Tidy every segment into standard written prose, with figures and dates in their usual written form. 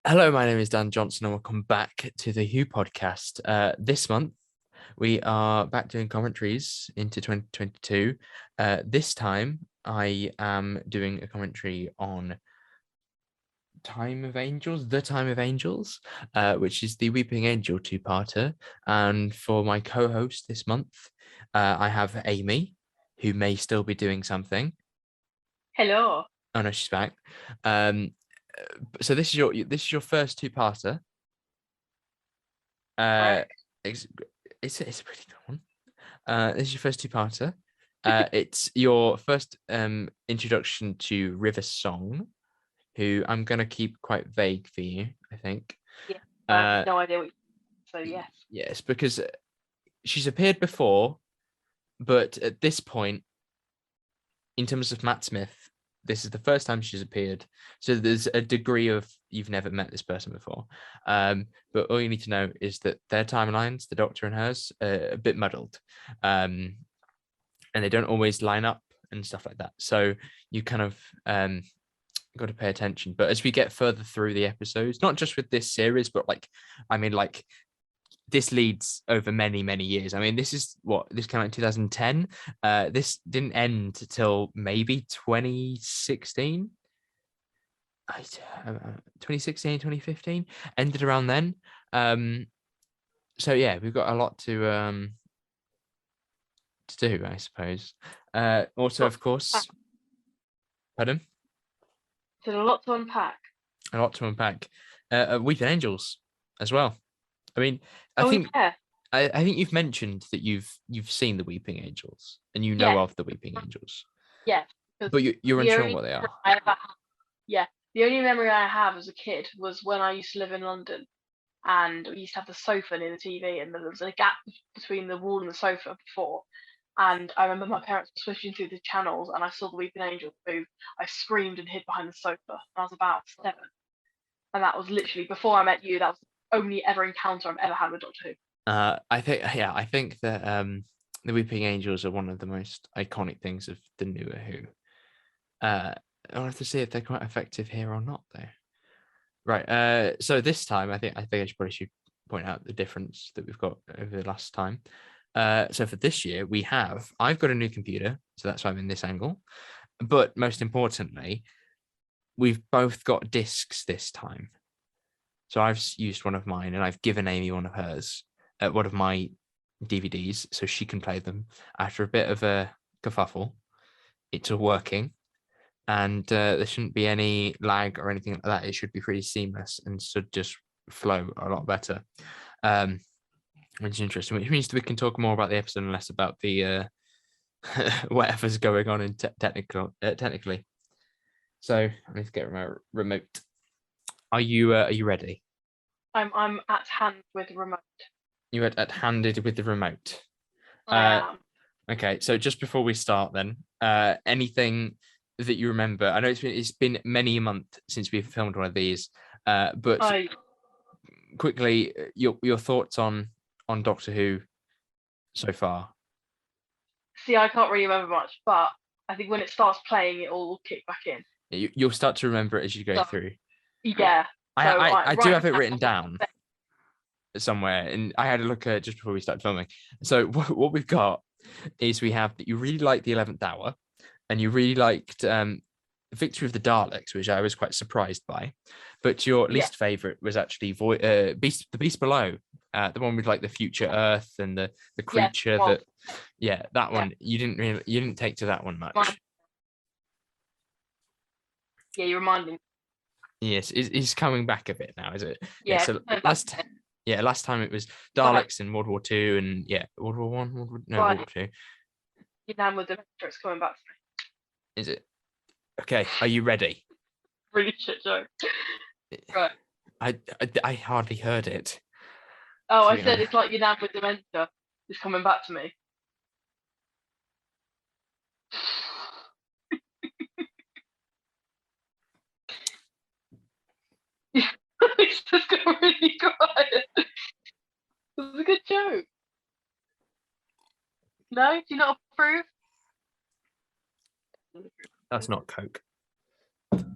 Hello, my name is Dan Johnson, and welcome back to the Who podcast. This month, we are back doing commentaries into 2022. This time, I am doing a commentary on Time of Angels, The Time of Angels, which is the Weeping Angel two-parter. And for my co-host this month, I have Amy, who may still be doing something. Hello. Oh no, she's back. So this is your first two-parter. Uh, Correct. it's a pretty good one. This is your first two-parter. It's your first introduction to River Song, who I'm gonna keep quite vague for you, I think. Yeah, I have Uh, no idea what. So yes. yes, because she's appeared before, but at this point, in terms of Matt Smith, this is the first time she's appeared. So there's a degree of you've never met this person before. But all you need to know is that their timelines, the Doctor and hers, are a bit muddled. And they don't always line up and stuff like that. So you kind of got to pay attention. But as we get further through the episodes, not just with this series, but like this leads over many, many years. I mean, this came out in 2010. This didn't end till maybe 2016. 2016, 2015, ended around then. So yeah, we've got a lot to do, I suppose. Also, Lots of to unpack. course, pardon, There's a lot to unpack. a lot to unpack. Weeping Angels as well. I mean, I Oh think yeah, I think you've mentioned that you've seen the Weeping Angels and you know yeah, of the Weeping Angels, yeah. Because but you're the unsure on only what they memory are. I ever have, yeah, the only memory I have as a kid was when I used to live in London, and we used to have the sofa near the TV, and there was a gap between the wall and the sofa before. And I remember my parents were switching through the channels, and I saw the Weeping Angel move. I screamed and hid behind the sofa. And I was about 7, and that was literally before I met you. That was the only ever encounter I've ever had with Doctor Who. I think that the Weeping Angels are one of the most iconic things of the newer Who. I'll have to see if they're quite effective here or not, though. Right. So this time, I probably should point out the difference that we've got over the last time. So for this year, I've got a new computer, so that's why I'm in this angle. But most importantly, we've both got discs this time. So I've used one of mine, and I've given Amy one of hers, one of my DVDs, so she can play them. After a bit of a kerfuffle, it's all working, and there shouldn't be any lag or anything like that. It should be pretty seamless and should just flow a lot better. Um, which is interesting. Which means that we can talk more about the episode and less about the whatever's going on in technically. So I need to get remote. Are you ready? I'm at hand with remote. You at handed with the remote. I Uh, am. okay. So just before we start, then, anything that you remember? I know it's been many a month since we've filmed one of these, but I quickly, your thoughts on Doctor Who so far? see. I can't really remember much, but I think when it starts playing, it all will kick back in. You'll start to remember it as you go So through. yeah. I So I, I do right have it now, written down somewhere, and I had a look at it just before we started filming. So what we've got is we have that you really liked the 11th Hour, and you really liked Victory of the Daleks, which I was quite surprised by. But your yeah, least favorite was actually the Beast Below, the one with like the future Earth and the yeah. creature Well, that, yeah, that yeah. one you didn't take to that one Remind, much. yeah, you're reminding. Yes, he's coming back a bit now, is it? Yeah. Yeah, So coming back. last time it was Right, Daleks in World War Two, and yeah, World War One, no, World right. War Two. You're down with the Matrix coming back to Is it? Okay, are you ready? me. Really shit joke. Right. I hardly heard it. Oh, To I be said honest. it's like your dad with dementia is coming back to me. It's just got really quiet. It was a good joke. No, do you not approve? That's not Coke.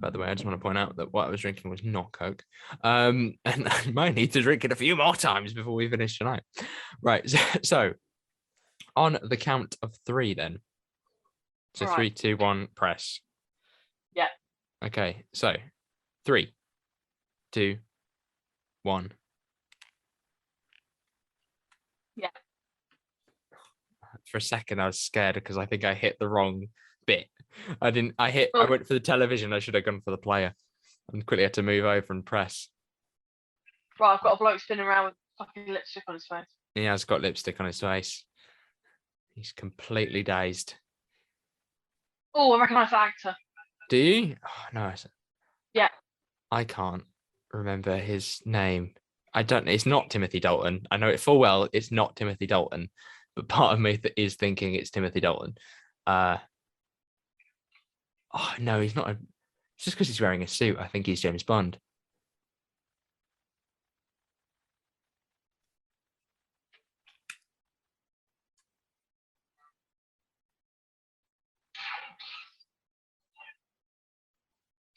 by the way. I just want to point out that what I was drinking was not Coke. And I might need to drink it a few more times before we finish tonight. Right. So on the count of 3 then. So Right. 3, 2, 1, press. Yeah. Okay. So 3, 2, 1. Yeah. For a second, I was scared because I think I hit the wrong bit. I Oh. went for the television. I should have gone for the player and quickly had to move over and press. Right, I've got a bloke spinning around with fucking lipstick on his face. He has got lipstick on his face. He's completely dazed. Oh, I recognise the actor. Do you? Oh, no. Yeah. I can't remember his name. I don't. It's not Timothy Dalton. I know it full well. It's not Timothy Dalton, but part of me is thinking it's Timothy Dalton. Oh no, he's not. It's just because he's wearing a suit. I think he's James Bond.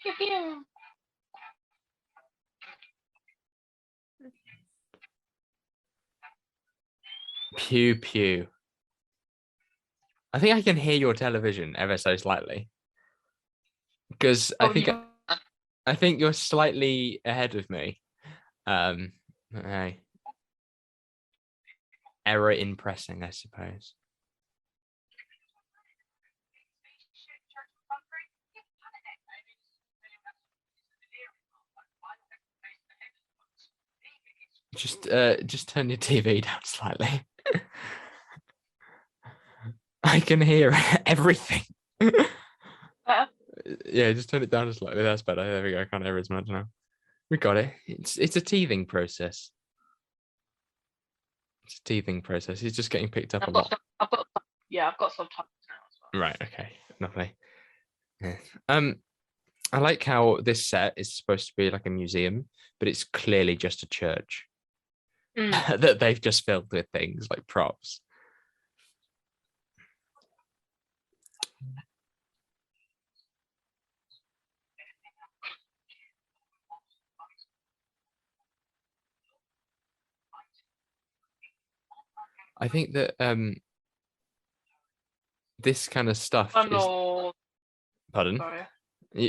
Pew, pew. Pew pew. I think I can hear your television ever so slightly. Because Oh, I think you're slightly ahead of me. Error in pressing, I suppose. Just turn your TV down slightly. I can hear everything. Better? Yeah, just turn it down slightly. That's better. There we go. I can't hear as much now. We got it. It's a teething process. It's a teething process. He's just getting picked up a lot. I've got subtitles now as well. Right. Okay. Lovely. Yeah. I like how this set is supposed to be like a museum, but it's clearly just a church that they've just filled with things like props. I think that this kind of stuff I'm is. not. Pardon? Sorry.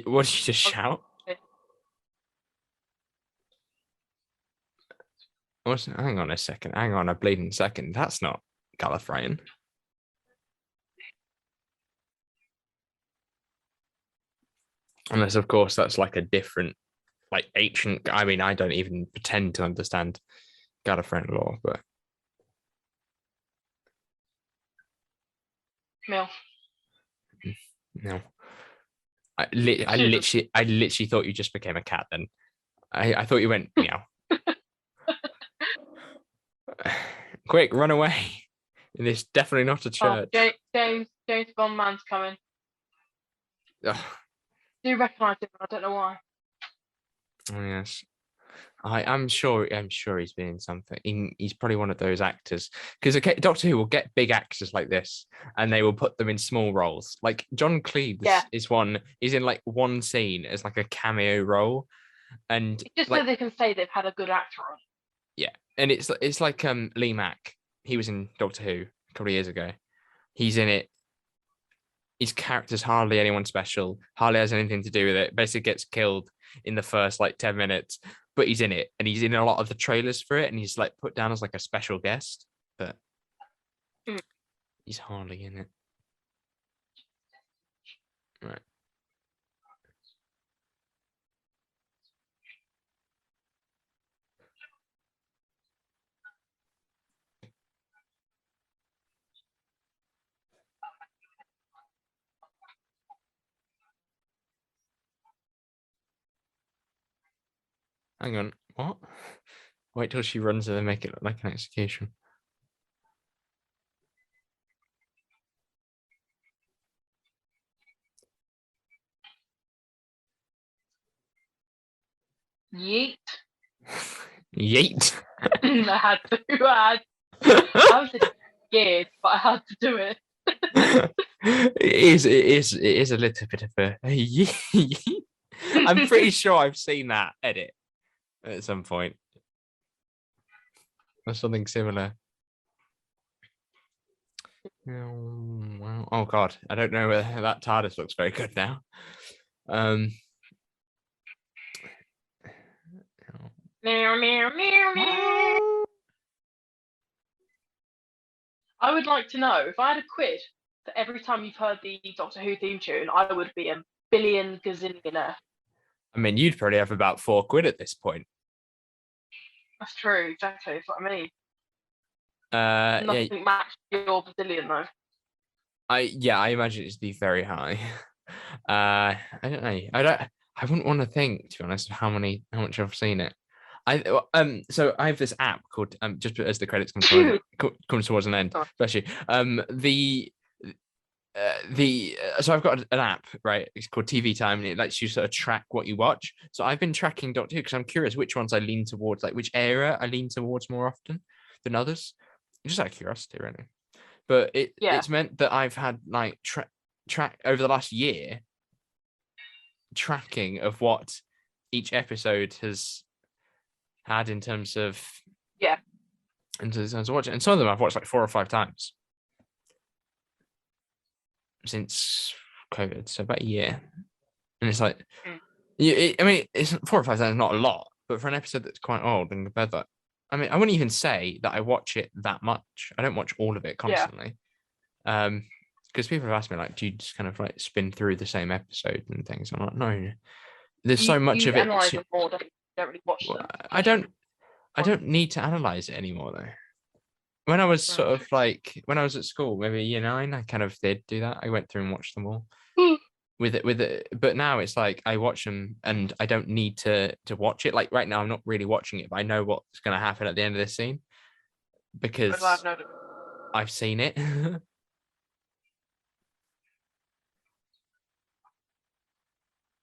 What did you just shout? Hang on a second. Hang on a bleeding second. That's not Gallifreyan. Unless, of course, that's like a different, like ancient. I mean, I don't even pretend to understand Gallifreyan lore, but. Milf. No. I literally thought you just became a cat then. I thought you went meow. Quick, run away. It's definitely not a church. Oh, James Bond man's coming. Ugh. Do you recognise him? I don't know why. Oh, yes. I'm sure he's been in something. He's probably one of those actors. Because Doctor Who will get big actors like this and they will put them in small roles. Like John Cleese is in like one scene as like a cameo role. And just like, so they can say they've had a good actor on. Yeah. And it's like Lee Mack. He was in Doctor Who a couple of years ago. He's in it. His character's hardly anyone special, hardly has anything to do with it. Basically gets killed in the first like 10 minutes, but he's in it and he's in a lot of the trailers for it and he's like put down as like a special guest, but he's hardly in it. Right. Hang on, what? Wait till she runs and then make it look like an execution. Yeet. Yeet. I had to. I was scared, but I had to do it. It is a little bit of a yeet. I'm pretty sure I've seen that edit at some point. Or something similar. Oh God, I don't know whether that TARDIS looks very good now. Meow, meow, meow, meow. I would like to know if I had a quid for every time you've heard the Doctor Who theme tune, I would be a billion gazillionaire. I mean, you'd probably have about £4 at this point. That's true, exactly. That's what I mean. Nothing Yeah. matched your bazillion though. I imagine it's be very high. I don't know. I wouldn't want to think, to be honest, of how much I've seen it. So I have this app called just as the credits come towards an end, especially so I've got an app, right? It's called TV Time, and it lets you sort of track what you watch. So I've been tracking Doctor Who because I'm curious which ones I lean towards, like which era I lean towards more often than others. Just out of curiosity, really. But it's meant that I've had like track over the last year tracking of what each episode has had in terms of watching, and some of them I've watched like 4 or 5 times since COVID, so about a year. And it's like, I mean, it's 4 or 5 times, not a lot, but for an episode that's quite old and compared that, I mean, I wouldn't even say that I watch it that much. I don't watch all of it constantly. Because people have asked me, like, do you just kind of like spin through the same episode and things? I'm like, no. There's so much of it. Analyze them more, don't really watch them. I don't need to analyze it anymore though. When I was sort of like when I was at school, maybe year 9, I kind of did do that. I went through and watched them all. with it, but now it's like I watch them and I don't need to watch it. Like right now, I'm not really watching it, but I know what's going to happen at the end of this scene because I've seen it.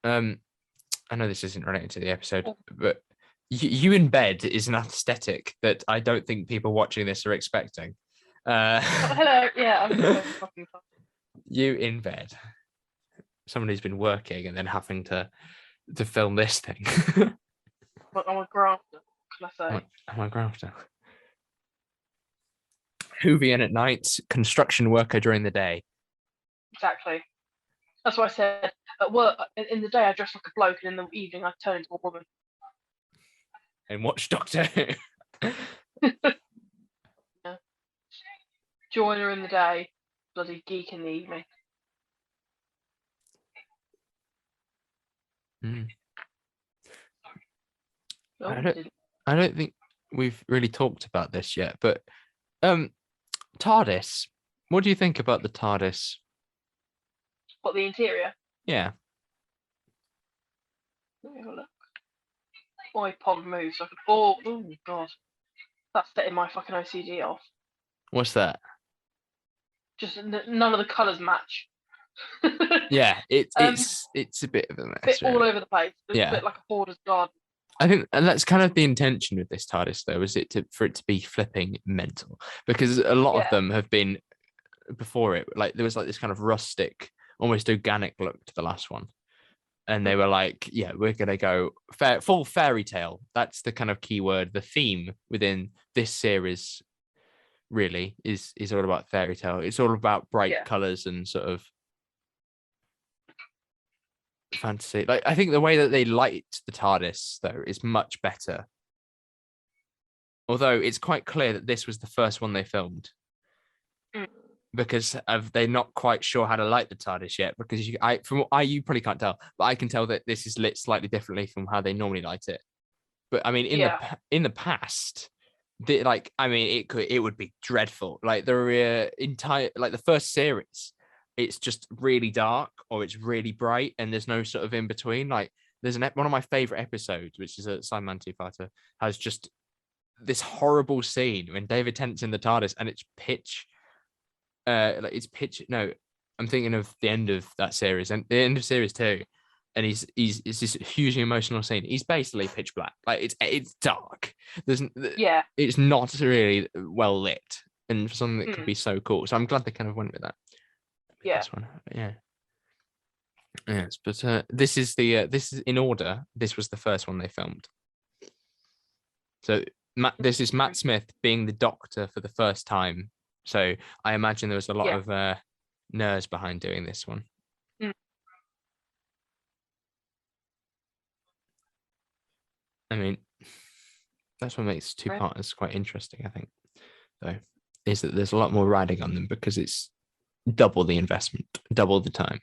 I know this isn't related to the episode, but you in bed is an aesthetic that I don't think people watching this are expecting. Hello, yeah, I'm fucking fun. You in bed. Somebody who's been working and then having to film this thing. I'm a grafter, can I say? I'm a grafter. Whovian at night, construction worker during the day. Exactly. That's what I said. At work, in the day I dress like a bloke, and in the evening I turn into a woman. And watch Doctor Who. Yeah. Joiner in the day, bloody geek in the evening. I don't think we've really talked about this yet, but TARDIS. What do you think about the TARDIS? What, the interior? Yeah. Let me have a look. My pond moves. Oh god, that's setting my fucking OCD off. What's that? Just none of the colours match. Yeah, it's a bit of a mess. Bit all over the place. It's a bit like a hoarder's garden. I think, and that's kind of the intention with this TARDIS, though, is for it to be flipping mental, because a lot of them have been before it. Like there was like this kind of rustic, almost organic look to the last one, and they were like, "Yeah, we're gonna go full fairy tale." That's the kind of key word. The theme within this series really is all about fairy tale. It's all about bright colors and sort of fantasy. Like I think the way that they light the TARDIS though is much better, although it's quite clear that this was the first one they filmed because they're not quite sure how to light the TARDIS yet, because you probably can't tell, but I can tell that this is lit slightly differently from how they normally light it. But I mean in the past, it would be dreadful. Like the entire, like the first series, it's just really dark or it's really bright and there's no sort of in between. Like there's one of my favorite episodes, which is a Simon Two-Parter, has just this horrible scene when David Tennant's in the TARDIS and it's pitch. No, I'm thinking of the end of that series and the end of series 2, and it's this hugely emotional scene. He's basically pitch black. Like it's dark. It's not really well lit, and for something that could be so cool. So I'm glad they kind of went with that. Yeah. This one. Yeah. Yes, but this is in order. This was the first one they filmed. So this is Matt Smith being the Doctor for the first time. So I imagine there was a lot Yeah. of nerves behind doing this one. Mm. I mean, that's what makes two-parters quite interesting, I think, though, is that there's a lot more riding on them because it's double the investment, double the time.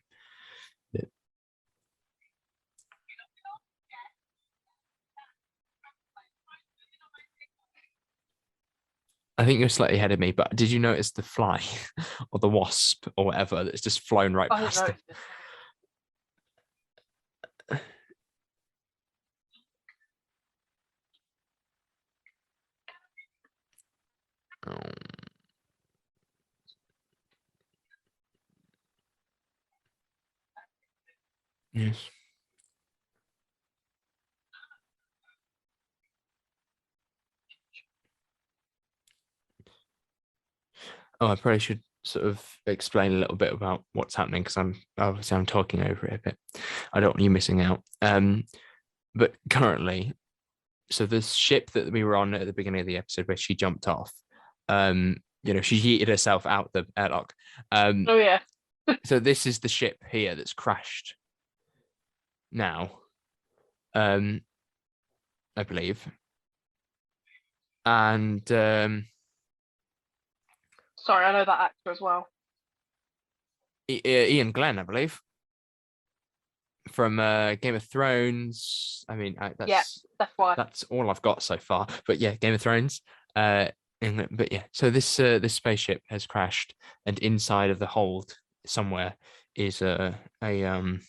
I think you're slightly ahead of me, but did you notice the fly or the wasp or whatever that's just flown right I didn't past them? notice it. Oh. Yes. Oh, I probably should sort of explain a little bit about what's happening because I'm talking over it a bit. I don't want you missing out. But currently, so this ship that we were on at the beginning of the episode where she jumped off, she yeeted herself out the airlock. Oh yeah. So this is the ship here that's crashed now, I believe. And Sorry, I know that actor as well. Ian Glenn, I believe, from Game of Thrones. I mean, that's why. That's all I've got so far. But yeah, Game of Thrones. But yeah, so this spaceship has crashed, and inside of the hold somewhere is something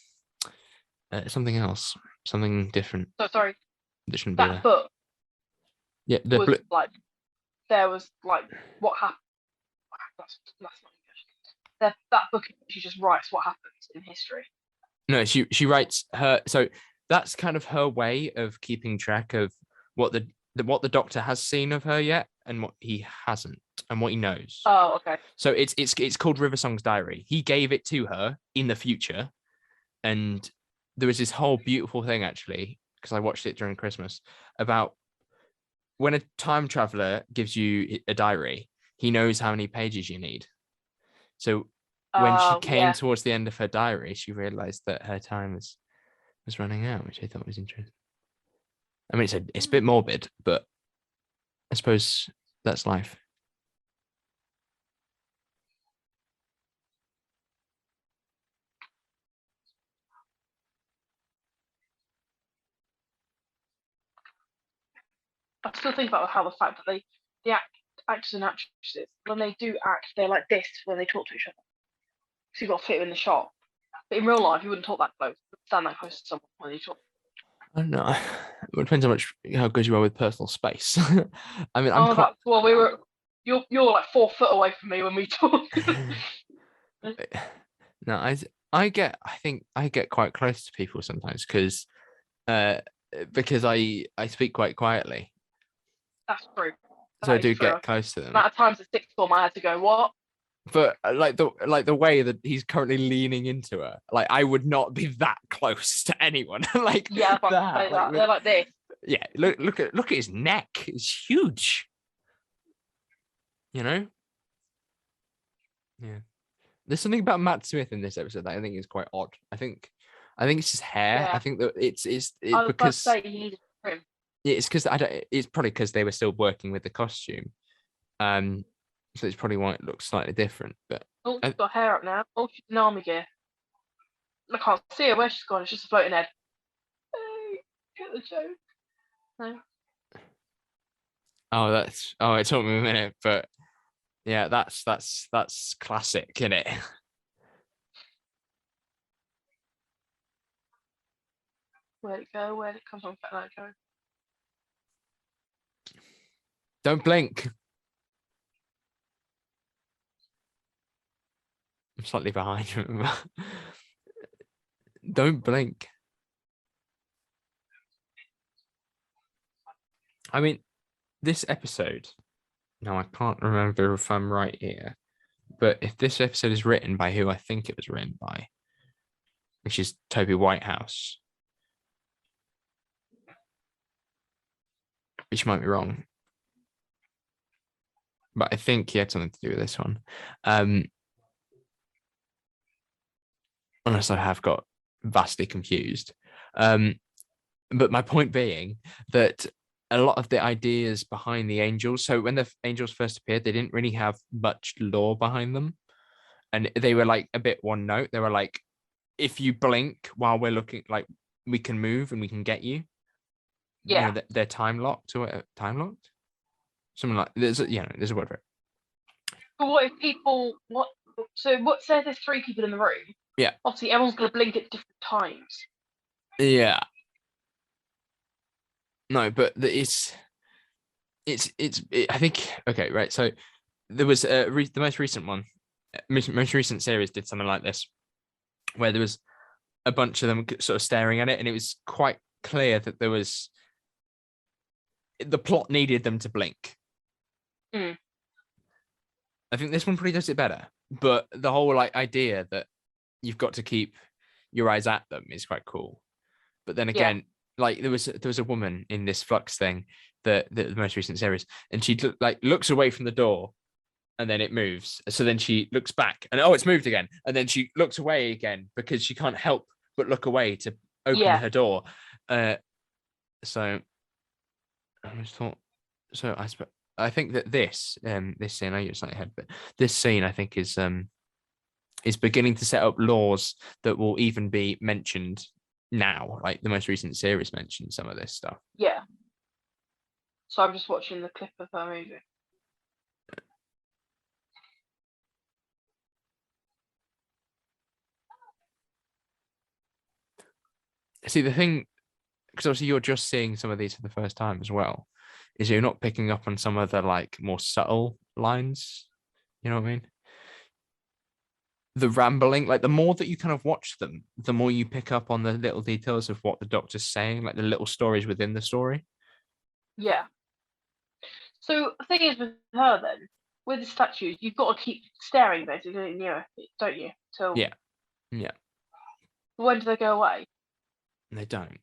else, something different. So sorry, that shouldn't be there. that book Yeah, was like there was like what happened. That's not English. That book she just writes what happens in history. No, she writes her. So that's kind of her way of keeping track of what the Doctor has seen of her yet, and what he hasn't, and what he knows. Oh, okay. So it's called River Song's Diary. He gave it to her in the future, and there was this whole beautiful thing actually, because I watched it during Christmas, about when a time traveler gives you a diary, he knows how many pages you need. So when she came towards the end of her diary, she realized that her time was running out, which I thought was interesting. I mean, it's a bit morbid, but I suppose that's life. I still think about how the fact that the actors and actresses, when they do act, they're like this when they talk to each other. So you've got to fit in the shot. But in real life, you wouldn't talk that close. Stand that close to someone when you talk. I don't know. It depends how good you are with personal space. I mean, you're like 4 foot away from me when we talk. No, I think I get quite close to people sometimes because I speak quite quietly. That's true. So I do get close to them. The amount of times at sixth form I had to go, what? But like the way that he's currently leaning into her, like I would not be that close to anyone. Like yeah, that. They're like this. Yeah, look at his neck; it's huge. You know. Yeah, there's something about Matt Smith in this episode that I think is quite odd. I think it's his hair. Yeah. I think that it's I was because about to say he needs a trim. Yeah, it's because it's probably because they were still working with the costume. So it's probably why it looks slightly different. But she's got hair up now. Oh, she's in army gear. I can't see her where she's gone. It's just a floating head. Hey, get the joke. No. Oh, it took me a minute, but yeah, that's classic, isn't it? Where'd it go? Where'd it come from? Where'd it go? Don't blink. I'm slightly behind you. Don't blink. I mean, this episode, now I can't remember if I'm right here, but if this episode is written by who I think it was written by, which is Toby Whitehouse, which might be wrong, but I think he had something to do with this one. Unless I have got vastly confused. But my point being that a lot of the ideas behind the angels, so when the angels first appeared, they didn't really have much lore behind them. And they were like a bit one note. They were like, if you blink while we're looking, like we can move and we can get you. Yeah. You know, they're time locked or time locked. Something like there's there's a word for it. But what if people what say there's 3 people in the room? Yeah. Obviously everyone's gonna blink at different times. Yeah. No, but it's I think okay, right. So there was the most recent one, most recent series did something like this, where there was a bunch of them sort of staring at it, and it was quite clear that there was the plot needed them to blink. Mm. I think this one probably does it better, but the whole like idea that you've got to keep your eyes at them is quite cool. But then again, like there was a woman in this Flux thing, the most recent series, and she like looks away from the door, and then it moves. So then she looks back, and it's moved again, and then she looks away again because she can't help but look away to open her door. So I just thought. So I think that this scene, I use slightly ahead, but this scene I think is beginning to set up laws that will even be mentioned now. Like the most recent series mentioned some of this stuff. Yeah. So I'm just watching the clip of her movie. See, the thing, because obviously you're just seeing some of these for the first time as well, is you're not picking up on some of the like more subtle lines. You know what I mean? The rambling, like the more that you kind of watch them, the more you pick up on the little details of what the Doctor's saying, like the little stories within the story. Yeah. So the thing is with her then, with the statues, you've got to keep staring basically near it, don't you? So Yeah. when do they go away? They don't.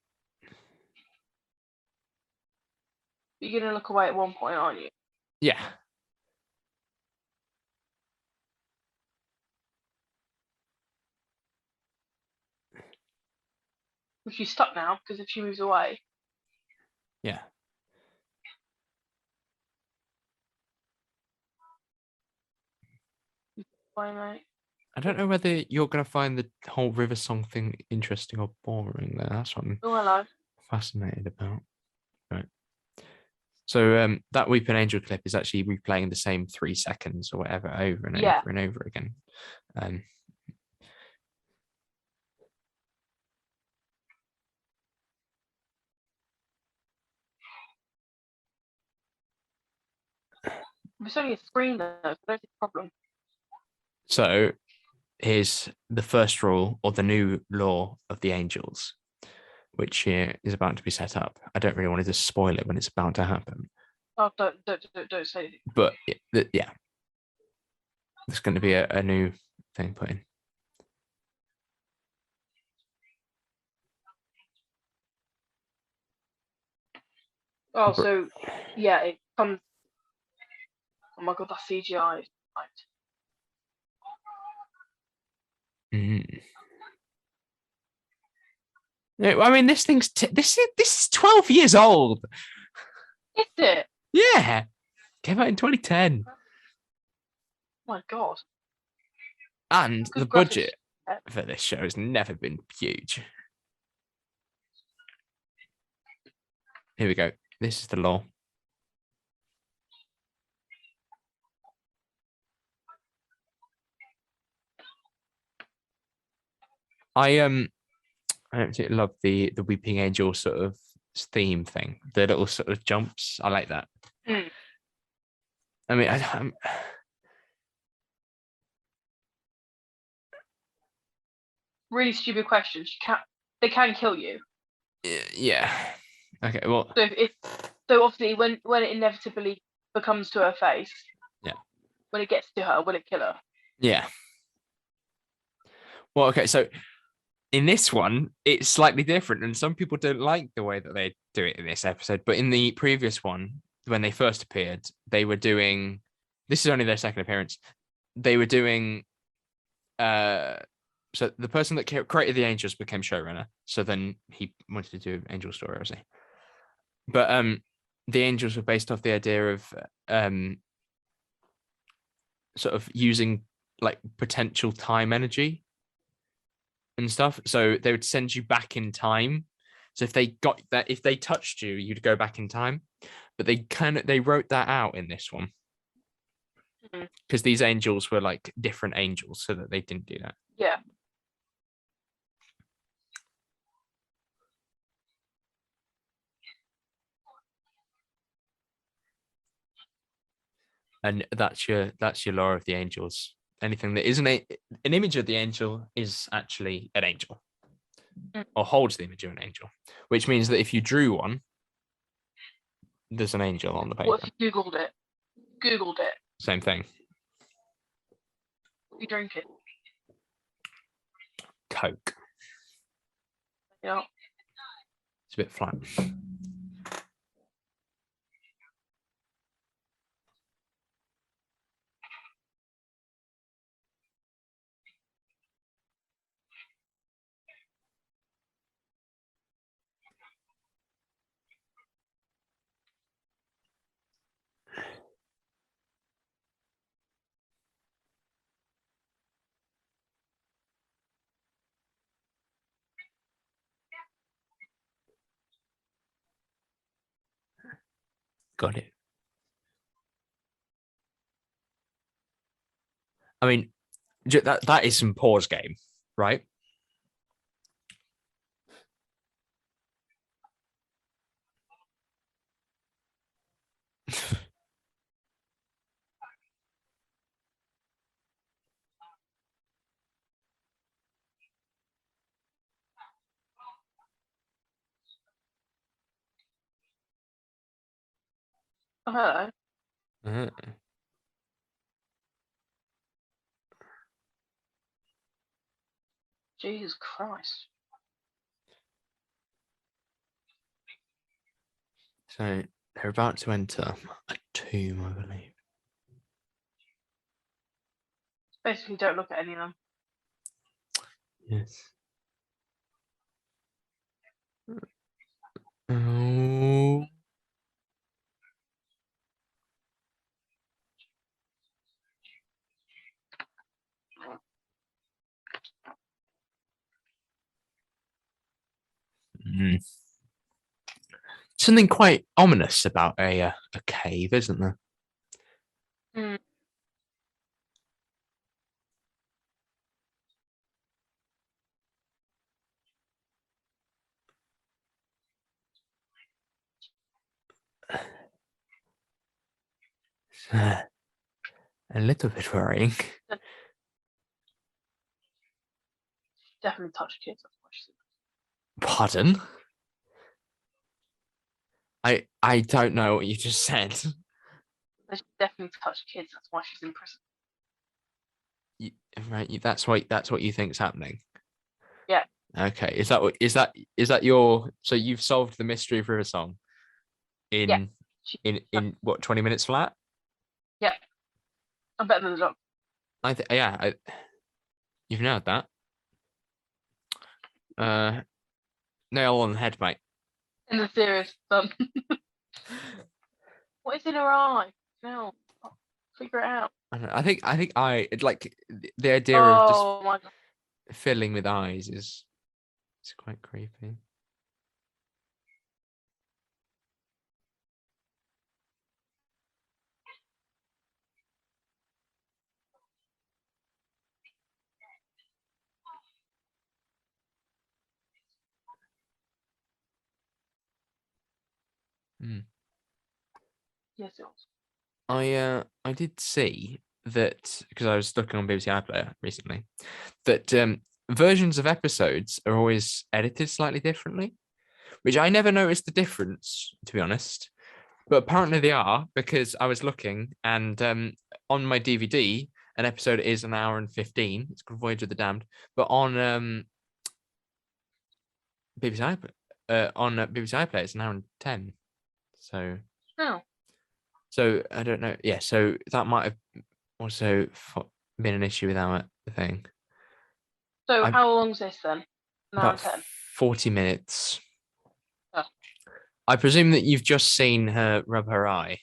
You're gonna look away at one point, aren't you? Yeah. If she's stuck now, because if she moves away. Yeah. Why, mate? I don't know whether you're going to find the whole River Song thing interesting or boring there. That's what I'm hello. fascinated about. Right. So that Weeping Angel clip is actually replaying the same 3 seconds or whatever over and over and over again. It's only a screen though, so that's a problem. So here's the first rule or the new law of the angels, which is about to be set up. I don't really want to just spoil it when it's about to happen. Oh, don't say anything. But yeah, there's going to be a new thing put in. Oh, so yeah, it comes. Oh my god, that's CGI. Right. Mm. I mean, this thing's this is 12 years old. Is it? Yeah, came out in 2010. Oh my god. And Good the budget for this show has never been huge. Here we go. This is the law. I absolutely love the Weeping Angel sort of theme thing. The little sort of jumps. I like that. Mm. I mean, I'm really stupid questions. They can kill you. Yeah. Okay. Well. So obviously when it inevitably becomes to her face. Yeah. When it gets to her, will it kill her? Yeah. Well, okay. So in this one, it's slightly different, and some people don't like the way that they do it in this episode. But in the previous one, when they first appeared, they were doing. This is only their second appearance. They were doing. So the person that created the Angels became showrunner. So then he wanted to do Angel Story, obviously. But the Angels were based off the idea of sort of using like potential time energy and stuff. So they would send you back in time. So if they got that, if they touched you, you'd go back in time. But they wrote that out in this one because these angels were like different angels, so that they didn't do that. Yeah. And that's your lore of the angels. Anything that isn't an image of the angel is actually an angel, or holds the image of an angel, which means that if you drew one, there's an angel on the paper. What if you Googled it? Same thing. You drink it. Coke. Yeah. It's a bit flat. Got it. I mean, that is some pause game, right? Oh, hello. Jesus Christ. So they're about to enter a tomb, I believe. Basically, don't look at any of them. Yes. Oh. Something quite ominous about a cave, isn't there? A little bit worrying. Definitely touch kids. Pardon? I don't know what you just said. She definitely touch kids. That's why she's in prison. Right, that's what you think's happening. Yeah. Okay. Is that your? So you've solved the mystery of Riversong in what, 20 minutes flat? Yeah. I'm better than the dog. You've nailed that. Nail on the head, mate. In the serious son. What is in her eye? No. Figure it out. I think I like the idea of just my God. filling with eyes is quite creepy. Yes, it was. I did see that, because I was looking on BBC iPlayer recently, that versions of episodes are always edited slightly differently, which I never noticed the difference, to be honest. But apparently they are, because I was looking, and on my DVD, an episode is an hour and 15. It's called Voyage of the Damned. But on BBC on BBC iPlayer. It's an hour and 10. So Oh, I don't know. Yeah, so that might have also been an issue with our thing. so I- how long's this then? An hour and About 10. 40 minutes. Oh. I presume that you've just seen her rub her eye.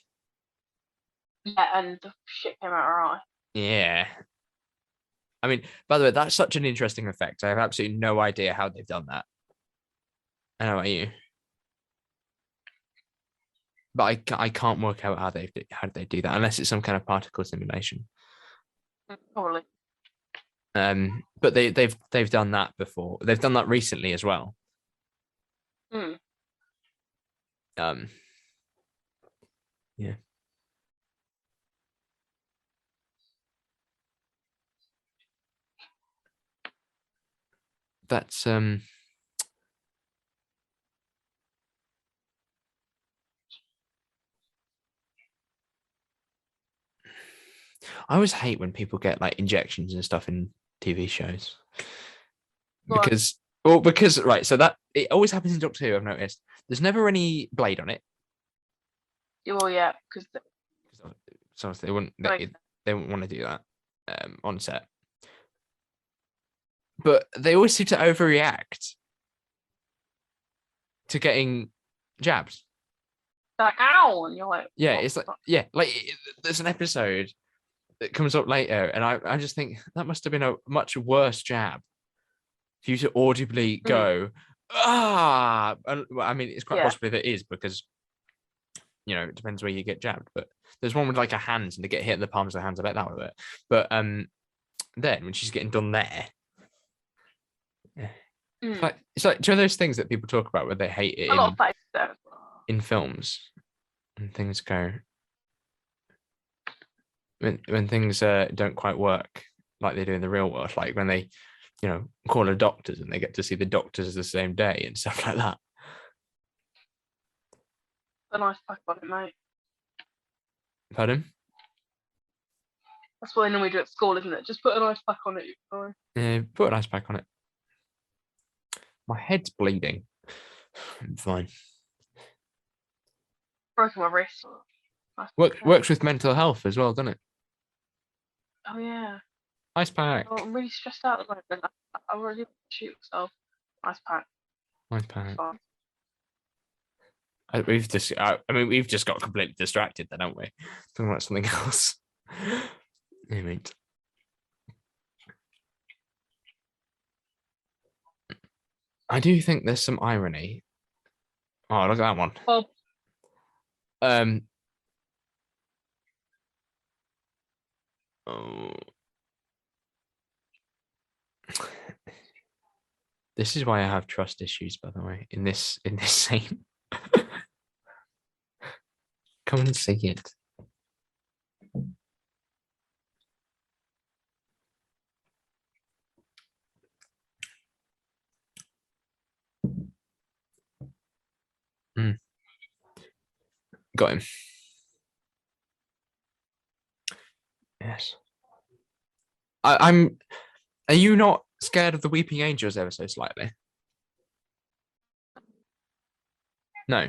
Yeah, and the shit came out her eye. Yeah. I mean, by the way, that's such an interesting effect. I have absolutely no idea how they've done that. I don't know about you, but I can't work out how they do that unless it's some kind of particle simulation. Probably. But they've done that before. They've done that recently as well. Mm. Yeah. That's I always hate when people get like injections and stuff in TV shows. Why? Because right, so that it always happens in Doctor Who, I've noticed. There's never any blade on it. Well, yeah, because So they wouldn't they wouldn't want to do that on set. But they always seem to overreact to getting jabs. like, ow, and you're like, Yeah, what it's like the fuck? there's an episode that comes up later, and I just think that must have been a much worse jab for you to audibly go and, well, I mean, it's quite Yeah. possibly that it is because it depends where you get jabbed. But there's one with like a hands and they get hit in the palms of the hands. I bet that was it. But then when she's getting done there, it's like two of those things that people talk about where they hate it A lot of face there as well. in films, and things go when things don't quite work like they do in the real world, like when they call a doctors and they get to see the doctors the same day and stuff like that. A nice pack on it, mate. Pardon? That's what they normally do at school, isn't it? Just put a nice pack on it. You're fine. Put an ice pack on it. My head's bleeding. I'm fine. Broken my wrist. Nice Works with mental health as well, doesn't it? Oh yeah. Ice pack. Oh, I'm really stressed out at the moment. I really want to shoot myself. Nice pack. Ice pack. Fine. We've just got completely distracted then, haven't we? Talking about something else. Anyway. I do think there's some irony. Oh, look at that one. Well, oh. This is why I have trust issues, by the way, in this scene. Come and see it. Got him. Yes. I'm. Are you not scared of the Weeping Angels ever so slightly? No.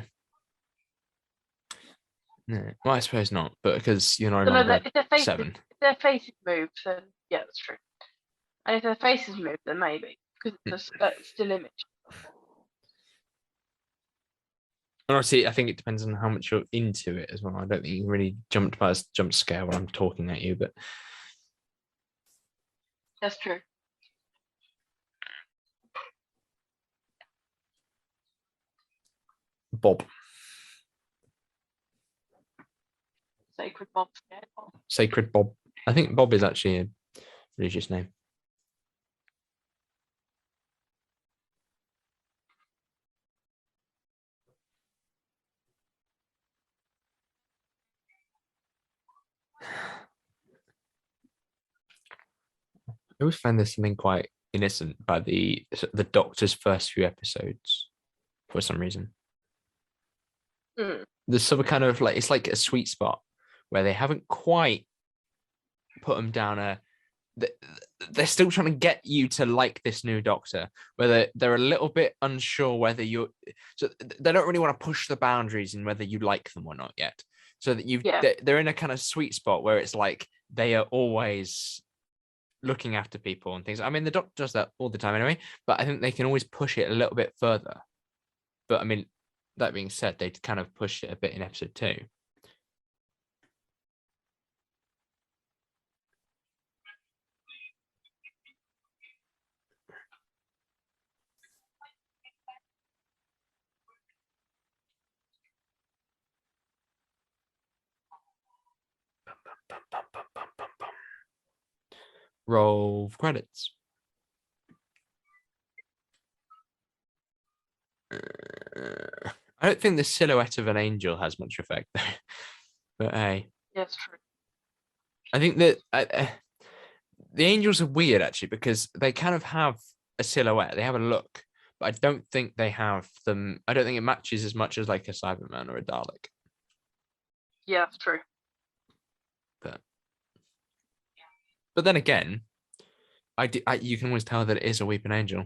No. Well, I suppose not, but because you're no longer if 7. If their faces move, then yeah, that's true. And if their faces move, then maybe because it's a still image. Honestly, I think it depends on how much you're into it as well. I don't think you can really jump scare when I'm talking at you, but That's true. Bob. Sacred Bob. Scared Bob. Sacred Bob. I think Bob is actually a religious name. I always find there's something quite innocent by the Doctor's first few episodes for some reason. There's some kind of it's like a sweet spot where they haven't quite put them down a they're still trying to get you to like this new Doctor, whether they're a little bit unsure whether you're. So they don't really want to push the boundaries in whether you like them or not yet. So that Yeah. they're in a kind of sweet spot where it's like they are always looking after people and things. I mean, the Doctor does that all the time anyway, but I think they can always push it a little bit further. But I mean, that being said, they kind of pushed it a bit in episode 2. Roll credits. I don't think the silhouette of an angel has much effect, though. But hey, Yeah, it's true. I think that the angels are weird actually because they kind of have a silhouette. They have a look, but I don't think they have them. I don't think it matches as much as like a Cyberman or a Dalek. Yeah, it's true. But then again, you can always tell that it is a weeping angel.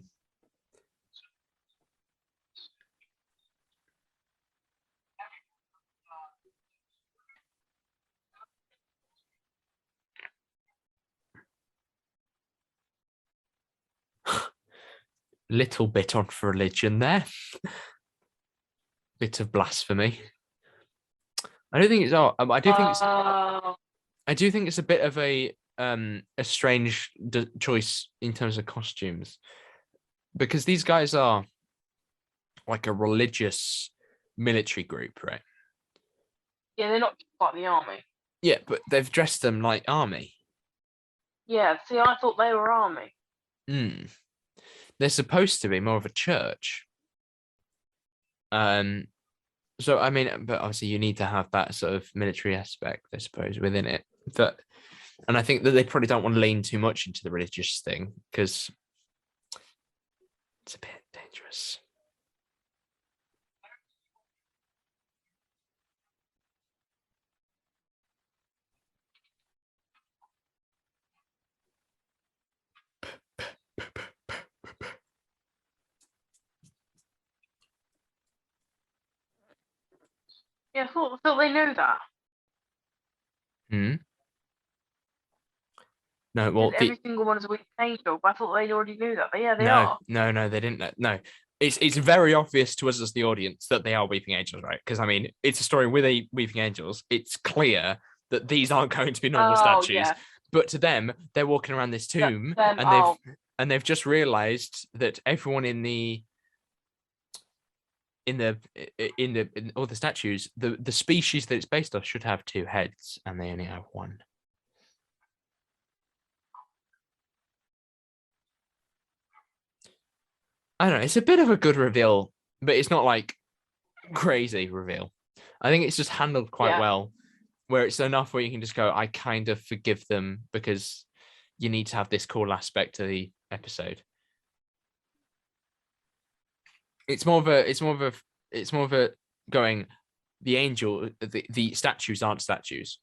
Little bit on for religion there. Bit of blasphemy. I don't think it's. Oh, I do think it's. I do think it's a bit of a strange choice in terms of costumes, because these guys are like a religious military group, right? Yeah, they're not like the army. Yeah, but they've dressed them like army. Yeah, see, I thought they were army. They're supposed to be more of a church. So I mean, but obviously you need to have that sort of military aspect, I suppose, within it. And I think that they probably don't want to lean too much into the religious thing because it's a bit dangerous. Yeah, I thought they knew that. No, well, every single one is a weak angel, but I thought they already knew that. But yeah, they are. No, they didn't. No, it's very obvious to us as the audience that they are weeping angels, right? Because I mean, it's a story with a weeping angels. It's clear that these aren't going to be normal statues, yeah. but to them, they're walking around this tomb and they've just realized that everyone in all the statues, the species that it's based off should have 2 heads, and they only have 1. I don't know. It's a bit of a good reveal, but it's not like crazy reveal. I think it's just handled quite well, where it's enough where you can just go, I kind of forgive them because you need to have this cool aspect to the episode. It's more of a going, the angel, the statues aren't statues.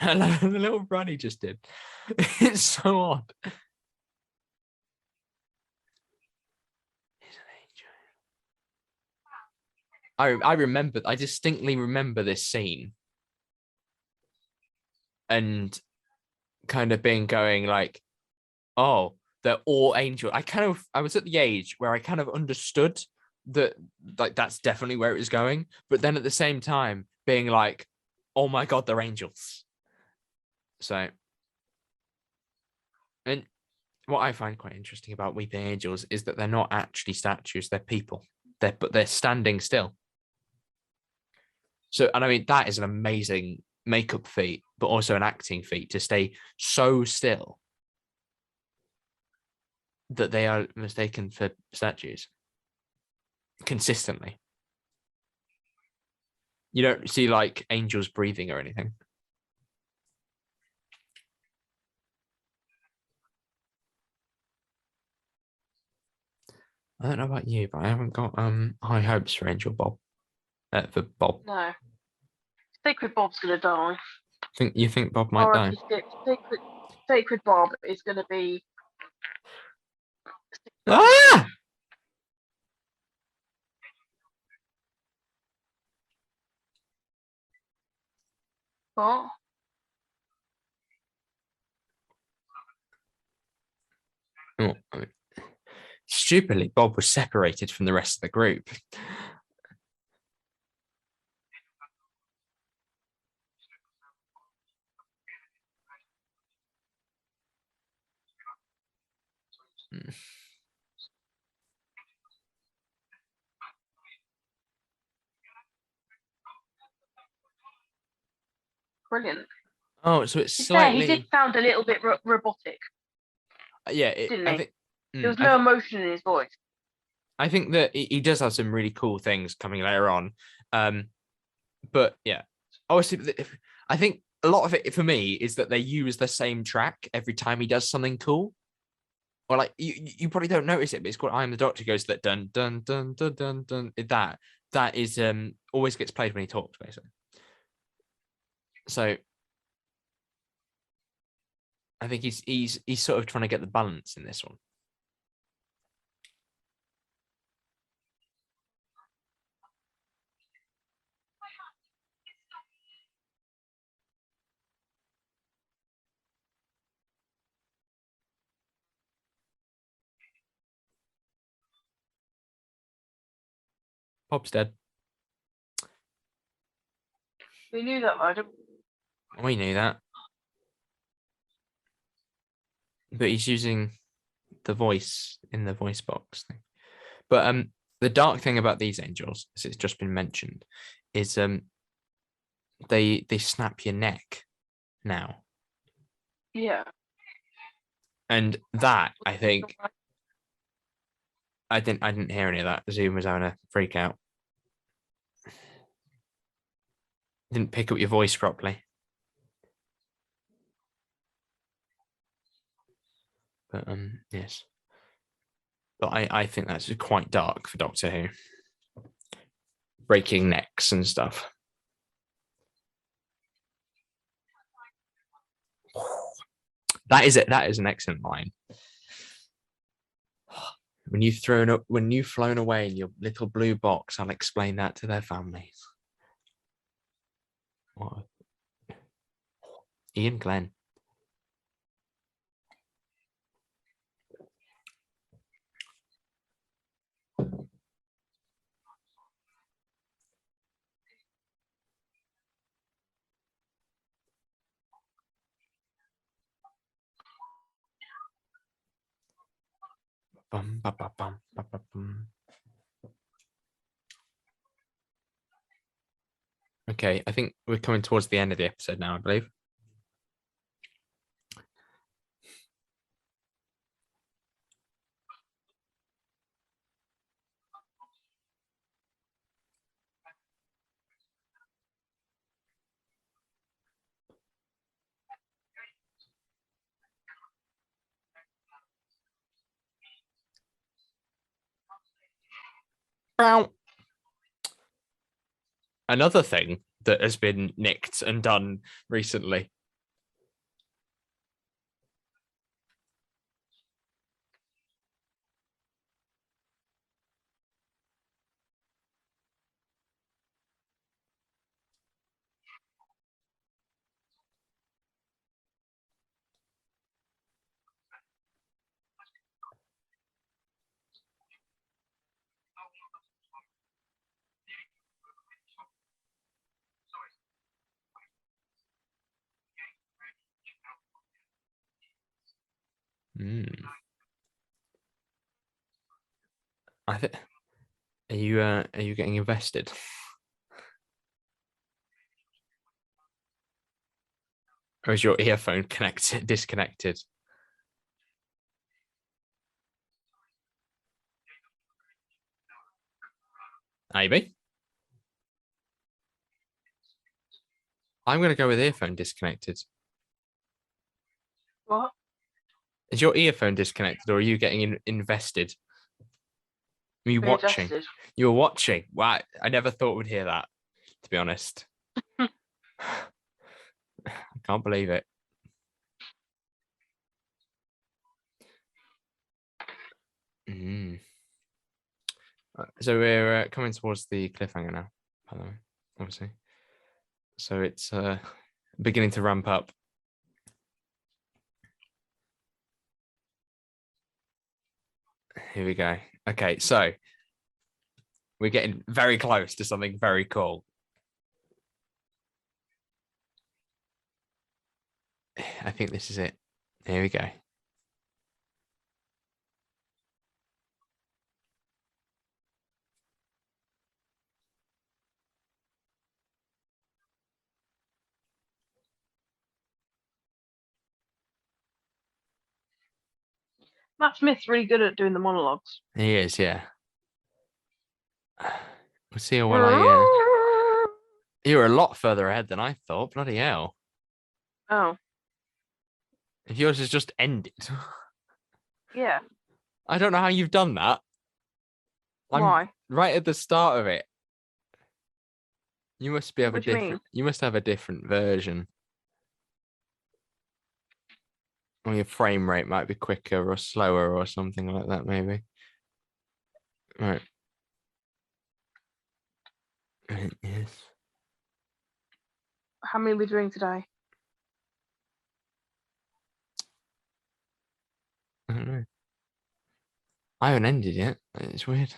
The little Ronnie just did. It's so odd. I distinctly remember this scene and kind of going like, oh, they're all angels. I was at the age where I kind of understood that like that's definitely where it was going, but then at the same time being like, oh my god, they're angels. So, and what I find quite interesting about weeping angels is that they're not actually statues; they're people. But they're standing still. So, and I mean that is an amazing makeup feat, but also an acting feat to stay so still that they are mistaken for statues consistently. You don't see like angels breathing or anything. I don't know about you, but I haven't got high hopes for Angel Bob. For Bob. No. Sacred Bob's gonna die. You think Bob might die? Sacred Bob is gonna be. Ah! What? Oh, stupidly, Bob was separated from the rest of the group. Brilliant. Oh, so it's He slightly. did sound a little bit robotic, Yeah, didn't I he? think There was no emotion in his voice. I think that he does have some really cool things coming later on. But yeah, obviously, I think a lot of it for me is that they use the same track every time he does something cool. Or like you probably don't notice it, but it's called "I Am the Doctor." Goes that dun dun dun dun dun dun. That is always gets played when he talks, basically. So I think he's sort of trying to get the balance in this one. Bob's dead. We knew that, though. We knew that, but he's using the voice in the voice box thing. But the dark thing about these angels, as it's just been mentioned, is they snap your neck now. Yeah. And that I think I didn't hear any of that. Zoom was having a freak out. Didn't pick up your voice properly. But yes. But I think that's quite dark for Doctor Who. Breaking necks and stuff. That is it. That is an excellent line. When you've flown away in your little blue box, I'll explain that to their families. What? Ian Glenn. Bum, ba, ba, bum, ba, ba, bum. Okay, I think we're coming towards the end of the episode now, I believe. Another thing that has been nicked and done recently. I think. Are you getting invested? Or is your earphone disconnected? Maybe. I'm going to go with earphone disconnected. What? Is your earphone disconnected or are you getting invested? Were you watching? Readjusted. You were watching. Wow, I never thought we'd hear that, to be honest. I can't believe it. So we're coming towards the cliffhanger now, by the way, obviously. So it's beginning to ramp up. Here we go. Okay, so we're getting very close to something very cool. I think this is it. Here we go. Matt Smith's really good at doing the monologues. He is, yeah. We'll see how well I. You were a lot further ahead than I thought. Bloody hell! Oh, If yours has just ended, yeah. I don't know how you've done that. I'm Why? right at the start of it. You must be have a What do you mean? different. You must have a different version. Or your frame rate might be quicker or slower or something like that, maybe. Right. Yes. How many are we doing today? I don't know. I haven't ended yet. It's weird.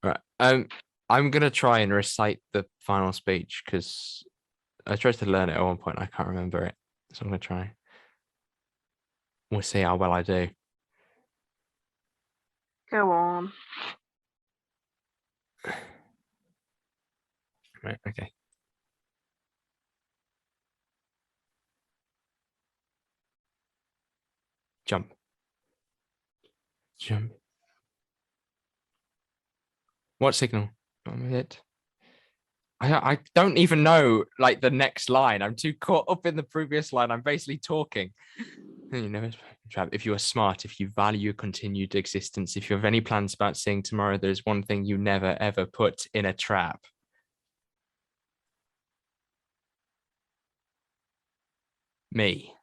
Right. I'm gonna try and recite the final speech because I tried to learn it at one point. I can't remember it, so I'm gonna try. We'll see how well I do. Go on. Right. Okay. Jump. Jump. What signal? It. I don't even know like the next line. I'm too caught up in the previous line. I'm basically talking. You know, if you are smart, if you value continued existence, if you have any plans about seeing tomorrow, there's one thing you never ever put in a trap. Me.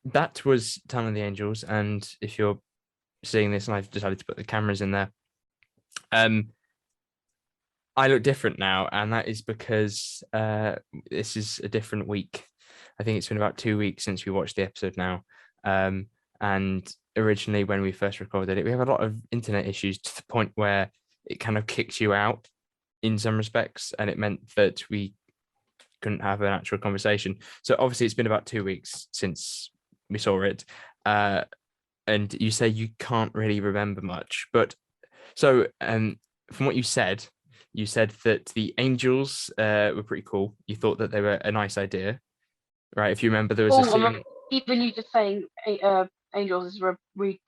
That was Town of the Angels, and if you're seeing this, and I've decided to put the cameras in there, I look different now, and that is because this is a different week. I think it's been about 2 weeks since we watched the episode now. And originally, when we first recorded it, we have a lot of internet issues to the point where it kind of kicked you out in some respects, and it meant that we couldn't have an actual conversation. So obviously, it's been about 2 weeks since we saw it. And you say you can't really remember much, but so from what you said that the angels were pretty cool. You thought that they were a nice idea, right? If you remember, there was a scene. Even you just saying angels is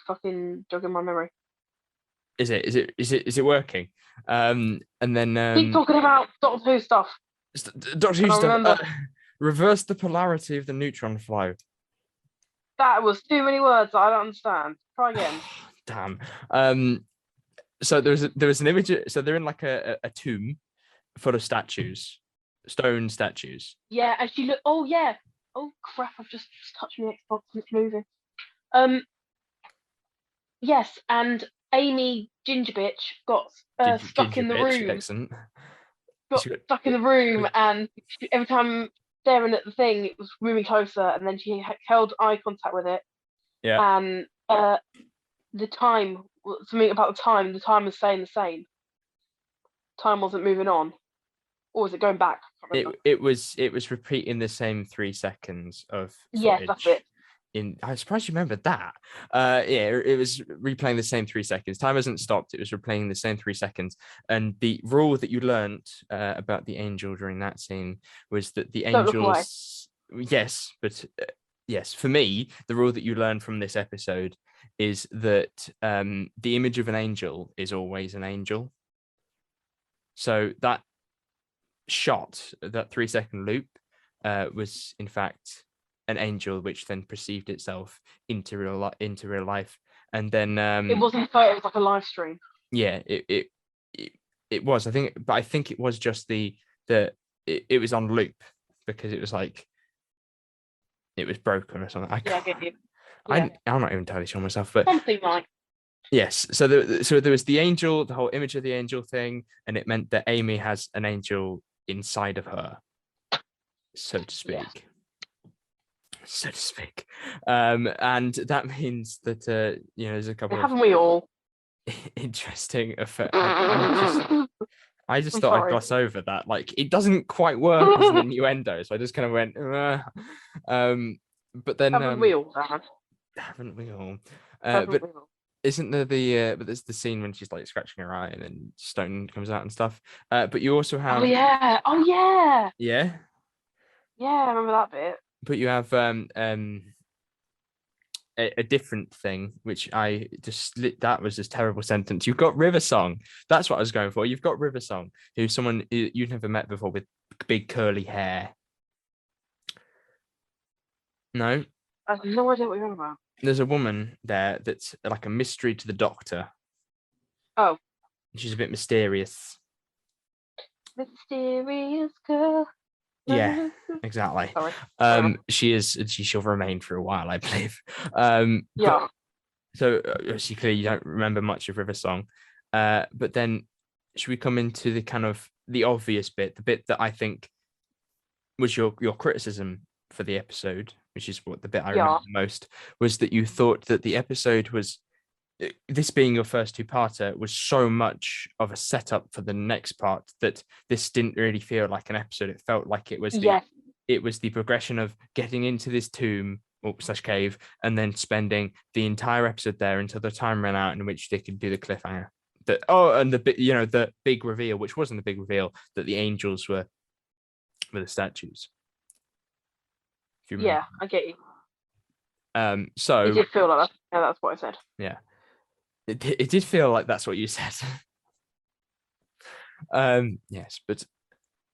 fucking jogging my memory. Is it working? And then Keep talking about Doctor Who stuff. Doctor Who stuff. Reverse the polarity of the neutron flow. That was too many words that I don't understand. Try again. Damn. So there was an image. So they're in like a tomb full of statues, stone statues. Yeah, and she looked. Oh yeah. Oh crap! I've just touched my Xbox and it's moving. Yes, and Amy Ginger Bitch got stuck in the room. Excellent. Got stuck in the room, and every time staring at the thing, it was moving closer, and then she held eye contact with it. Yeah. And the time, something about the time was staying the same. Time wasn't moving on, or was it going back? It was repeating the same 3 seconds of footage. Yes, that's it. I'm surprised you remembered that. Yeah, it was replaying the same 3 seconds. Time hasn't stopped. It was replaying the same 3 seconds. And the rule that you learnt about the angel during that scene was that the angels. Yes, but yes, for me, the rule that you learn from this episode is that the image of an angel is always an angel. So that shot, that 3 second loop, was in fact an angel, which then perceived itself into real life, and then It wasn't a photo, it was like a live stream. yeah, it was. I think it was just it was on loop because it was like it was broken or something. I get you. Yeah. I'm not even entirely sure myself, but something like. yes. So there was the angel, the whole image of the angel thing, and it meant that Amy has an angel inside of her, so to speak. Yes. So to speak. And that means that there's a couple Haven't we all? interesting effects. I just I'm thought I'd sorry. gloss over that. Like, it doesn't quite work as an innuendo, so I just kind of went, but then Haven't we all, Dan? haven't we all? Haven't But we all? isn't there but there's the scene when she's like scratching her eye and then stone comes out and stuff. But you also have Oh yeah. yeah. Yeah, I remember that bit. But you have a different thing, which I just that was this terrible sentence. You've got River Song. That's what I was going for. You've got River Song, who's someone you've never met before with big curly hair. No, I have no idea what you're on about. there's a woman there that's like a mystery to the Doctor. Oh, she's a bit mysterious. Mysterious girl. Yeah, exactly. Sorry. She'll remain for a while, I believe. Yeah. So clearly you don't remember much of River Song, but then should we come into the kind of the obvious bit, the bit that I think was your criticism for the episode, which is what the bit I remember most, was that you thought that the episode was, this being your first two-parter, was so much of a setup for the next part that this didn't really feel like an episode. It felt like it was the progression of getting into this tomb / cave and then spending the entire episode there until the time ran out in which they could do the cliffhanger. And the big reveal, which wasn't the big reveal, that the angels were the statues. Yeah, I get you. So it did feel like that. Yeah, that's what I said. Yeah. It did feel like that's what you said. Yes, but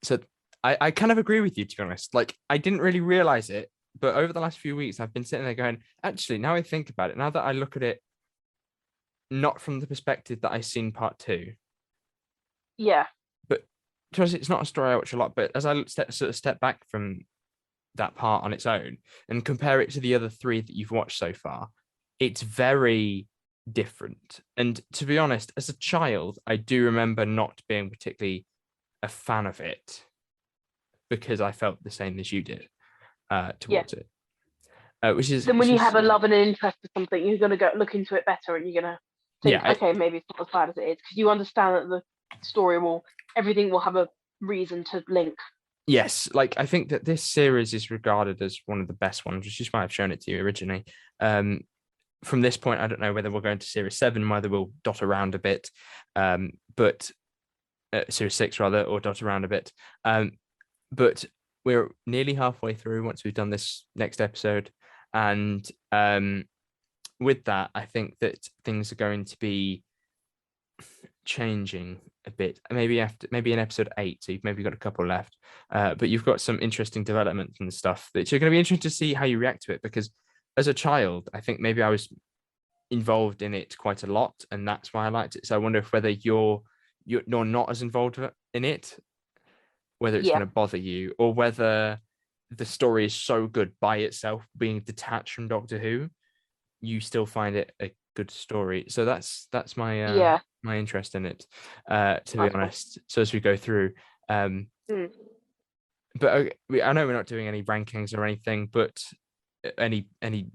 so I kind of agree with you, to be honest. Like, I didn't really realize it, but over the last few weeks, I've been sitting there going, actually, now I think about it, now that I look at it, not from the perspective that I seen part 2. Yeah. But because it's not a story I watch a lot, but as I step back from that part on its own and compare it to the other 3 that you've watched so far, it's very different. And to be honest, as a child, I do remember not being particularly a fan of it because I felt the same as you did towards it. Which is then when you have a love and an interest for something, you're going to go look into it better, and you're going to think, okay, maybe it's not as bad as it is, because you understand that the story everything will have a reason to link. Yes, like I think that this series is regarded as one of the best ones, which is why I've shown it to you originally. From this point, I don't know whether we'll go into series 7, whether we'll dot around a bit, but series 6 rather, or dot around a bit. But we're nearly halfway through once we've done this next episode, and with that, I think that things are going to be changing a bit. Maybe in episode 8, so you've maybe got a couple left, but you've got some interesting developments and stuff that you're going to be interested to see how you react to it, because as a child, I think maybe I was involved in it quite a lot, and that's why I liked it. So I wonder if whether you're not as involved in it, whether it's going to bother you, or whether the story is so good by itself, being detached from Doctor Who, you still find it a good story. So that's my my interest in it, to be honest. So as we go through, but I know we're not doing any rankings or anything, but any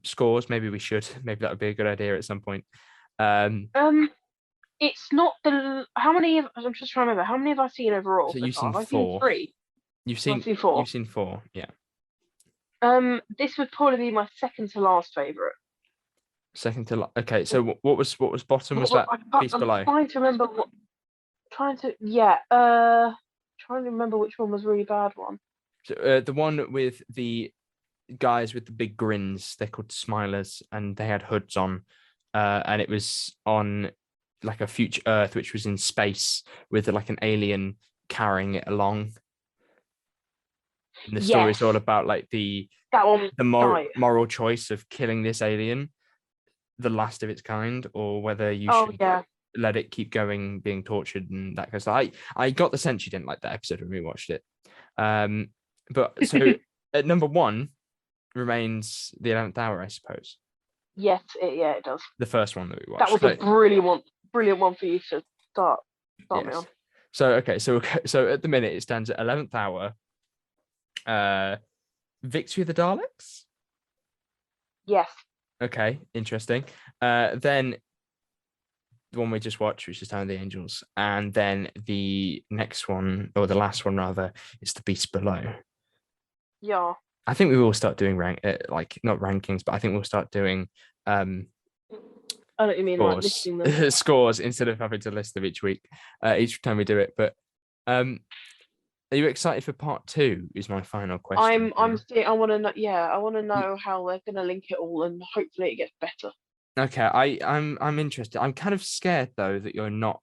scores, maybe we should. Maybe that would be a good idea at some point. It's not how many? I'm just trying to remember. How many have I seen overall? So you've seen 4. I've seen 3. You've seen 4. You've seen 4. Yeah. This would probably be my second to last favorite. Second to okay. So what was bottom? Was that Beast Below? I'm trying to remember Trying to remember which one was a really bad one. So, the one with the guys with the big grins, they're called Smilers, and they had hoods on, and it was on like a future Earth, which was in space with like an alien carrying it along. And the story is all Yes. about like the That one. Right. moral choice of killing this alien, the last of its kind, or whether you Oh should yeah. let it keep going, being tortured and that kind of stuff. I got the sense you didn't like that episode when we watched it. But so at number one remains the 11th Hour, I suppose. Yes. It does. The first one that we That watched. was a brilliant one for you to start me Yes. on. So okay, so at the minute it stands at 11th Hour. Victory of the Daleks. Yes. Okay, interesting. Then the one we just watched, which is Town of the Angels, and then the next one, or the last one rather, is The Beast Below. Yeah. I think we will start doing like not rankings, but I think we'll start doing I know what you mean, like listing them. scores instead of having to list them each week, each time we do it. But are you excited for part 2? Is my final question. I want to know. Yeah, I want to know how they're gonna link it all, and hopefully it gets better. Okay, I'm interested. I'm kind of scared though that you're not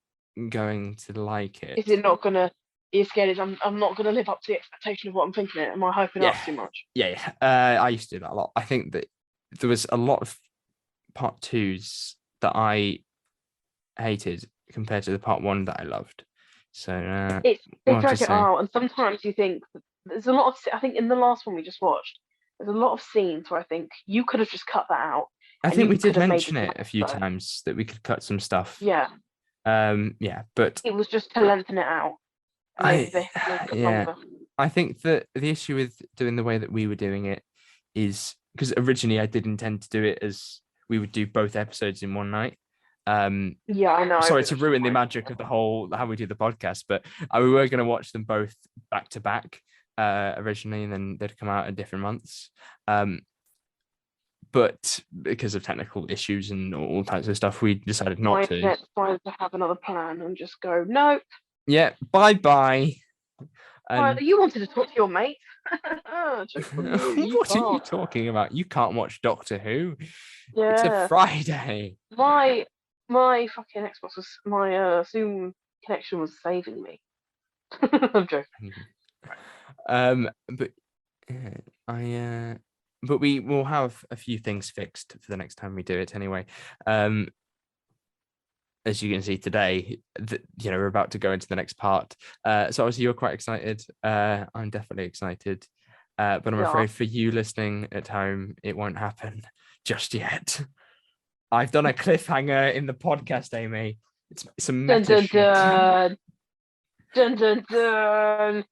going to like it. Is it not gonna? You're scared? I'm not gonna live up to the expectation of what I'm thinking. Am I hyping up too much? Yeah. I used to do that a lot. I think that there was a lot of part 2s that I hated compared to the part 1 that I loved. So They drag it out, and sometimes you think there's a lot of. I think in the last one we just watched, there's a lot of scenes where I think you could have just cut that out. I think we did mention it a few times that we could cut some stuff. Yeah. Yeah, but it was just to lengthen it out. I think that the issue with doing the way that we were doing it is because originally I did intend to do it as we would do both episodes in one night. Yeah, I know. Sorry to ruin the magic of the whole how we do the podcast, but we were going to watch them both back to back originally, and then they'd come out in different months. But because of technical issues and all types of stuff, we decided not to. Let's try to have another plan and just go, nope. Yeah, bye. You wanted to talk to your mate. What are you talking about? You can't watch Doctor Who. Yeah. It's a Friday. My fucking Xbox was my Zoom connection was saving me. I'm joking. But we will have a few things fixed for the next time we do it anyway. As you can see today, we're about to go into the next part. So obviously you're quite excited. I'm definitely excited. But I'm afraid for you listening at home, it won't happen just yet. I've done a cliffhanger in the podcast, Amy. It's some meta shit. Dun, dun, dun.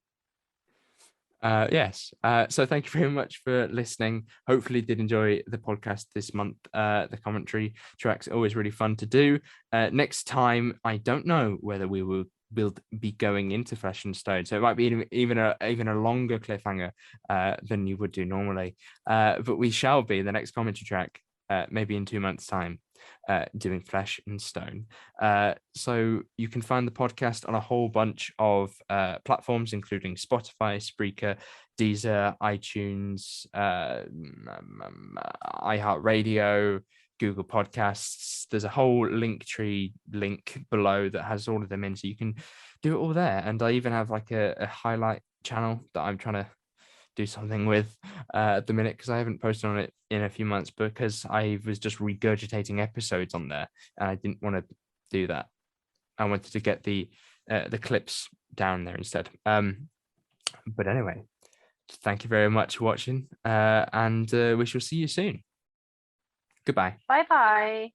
Yes. So thank you very much for listening. Hopefully you did enjoy the podcast this month. The commentary track's always really fun to do. Next time, I don't know whether we will be going into Flesh and Stone, so it might be even a longer cliffhanger than you would do normally. But we shall be the next commentary track, maybe in 2 months' time, doing Flesh and Stone. So you can find the podcast on a whole bunch of platforms, including Spotify, Spreaker, Deezer, iTunes, iHeartRadio, Google Podcasts. There's a whole Linktree link below that has all of them in, so you can do it all there. And I even have like a highlight channel that I'm trying to do something with at the minute, because I haven't posted on it in a few months because I was just regurgitating episodes on there and I didn't want to do that. I wanted to get the clips down there instead. But anyway, thank you very much for watching, and we shall see you soon. Goodbye. Bye.